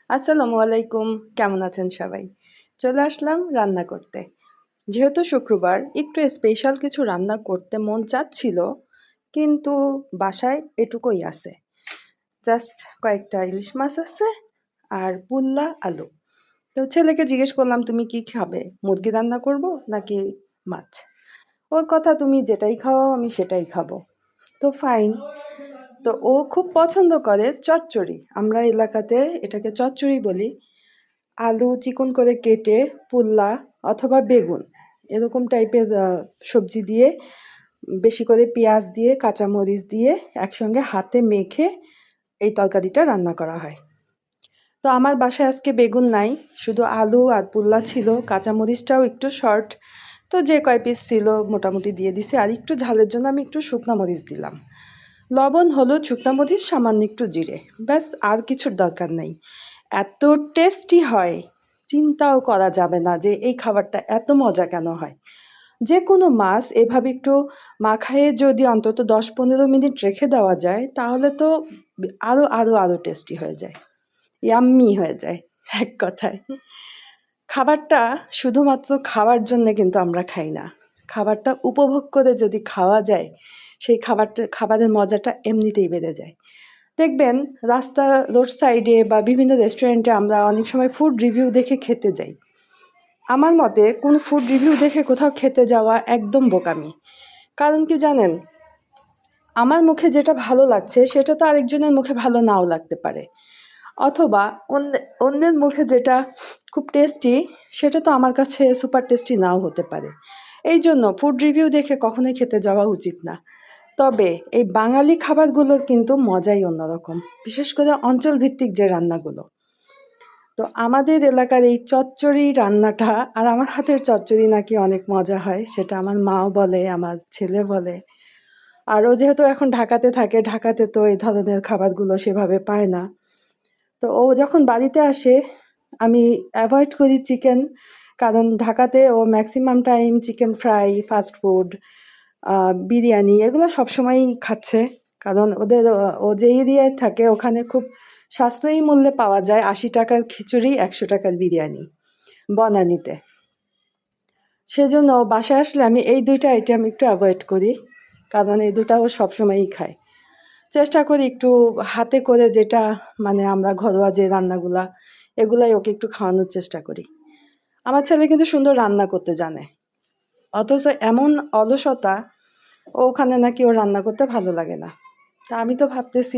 আসসালামু আলাইকুম। কেমন আছেন সবাই? চলে আসলাম রান্না করতে। যেহেতু শুক্রবার একটু স্পেশাল কিছু রান্না করতে মন চাচ্ছিল, কিন্তু বাসায় এটুকুই আছে। জাস্ট কয়েকটা ইলিশ মাছ আছে আর পুল্লা আলু। তো ছেলেকে জিজ্ঞেস করলাম, তুমি কি খাবে? মুরগি রান্না করব নাকি মাছ? ওর কথা, তুমি যেটাই খাওয়াও আমি সেটাই খাবো। তো ফাইন। তো ও খুব পছন্দ করে চচ্চড়ি। আমরা এলাকাতে এটাকে চচ্চড়ি বলি। আলু চিকন করে কেটে পুল্লা অথবা বেগুন এরকম টাইপের সবজি দিয়ে বেশি করে পেঁয়াজ দিয়ে কাঁচামরিচ দিয়ে একসঙ্গে হাতে মেখে এই তরকারিটা রান্না করা হয়। তো আমার বাসায় আজকে বেগুন নাই, শুধু আলু আর পুল্লা ছিল, কাঁচামরিচটাও একটু শর্ট। তো যে কয় পিস ছিল মোটামুটি দিয়ে দিছি, আর একটু ঝালের জন্য আমি একটু শুকনা মরিচ দিলাম। লবণ, হলুদ, শুকনা মরিচ, সামান্য একটু জিরে, ব্যাস, আর কিছুর দরকার নেই। এত টেস্টি হয়, চিন্তাও করা যাবে না যে এই খাবারটা এত মজা কেন হয়। যে কোনো মাছ এভাবে একটু মাখায়ে যদি অন্তত 10-15 মিনিট রেখে দেওয়া যায়, তাহলে তো আরো আরো আরো টেস্টি হয়ে যায়, ইয়াম্মি হয়ে যায় এক কথায়। খাবারটা শুধুমাত্র খাওয়ার জন্য কিন্তু আমরা খাই না। খাবারটা উপভোগ করে যদি খাওয়া যায়, সেই খাবারের মজাটা এমনিতেই বেড়ে যায়। দেখবেন রাস্তা রোড সাইডে বা বিভিন্ন রেস্টুরেন্টে আমরা অনেক সময় ফুড রিভিউ দেখে খেতে যাই। আমার মতে কোনো ফুড রিভিউ দেখে কোথাও খেতে যাওয়া একদম বোকামি। কারণ কি জানেন? আমার মুখে যেটা ভালো লাগছে সেটা তো আরেকজনের মুখে ভালো নাও লাগতে পারে। অথবা অন্যের মুখে যেটা খুব টেস্টি সেটা তো আমার কাছে সুপার টেস্টি নাও হতে পারে। এই জন্য ফুড রিভিউ দেখে কখনোই খেতে যাওয়া উচিত না। তবে এই বাঙালি খাবারগুলোর কিন্তু মজাই অন্যরকম, বিশেষ করে অঞ্চলভিত্তিক যে রান্নাগুলো। তো আমাদের এলাকার এই চচ্চড়ি রান্নাটা, আর আমার হাতের চচ্চড়ি নাকি অনেক মজা হয়, সেটা আমার মাও বলে, আমার ছেলে বলে। আর ও যেহেতু এখন ঢাকাতে থাকে, ঢাকাতে তো এই ধরনের খাবারগুলো সেভাবে পায় না। তো ও যখন বাড়িতে আসে, আমি অ্যাভয়েড করি চিকেন, কারণ ঢাকাতে ও maximum time chicken fry, fast food, biryani এগুলো সবসময়ই খাচ্ছে। কারণ ও যে এরিয়ায় থাকে ওখানে খুব সাশ্রয়ী মূল্যে পাওয়া যায় ৮০ টাকার খিচুড়ি, ১০০ টাকার বিরিয়ানি বনানীতে। সেজন্য বাসায় আসলে আমি এই দুইটা আইটেম একটু অ্যাভয়েড করি, কারণ এই দুটা ও সবসময়ই খায়। চেষ্টা করি একটু হাতে করে, যেটা মানে আমরা ঘরোয়া যে রান্নাগুলা, এগুলাই ওকে একটু খাওয়ানোর চেষ্টা করি। আমার ছেলে কিন্তু সুন্দর রান্না করতে জানে, অথচ এমন অলসতা, ও ওখানে নাকি ওর রান্না করতে ভালো লাগে না। তা আমি তো ভাবতেছি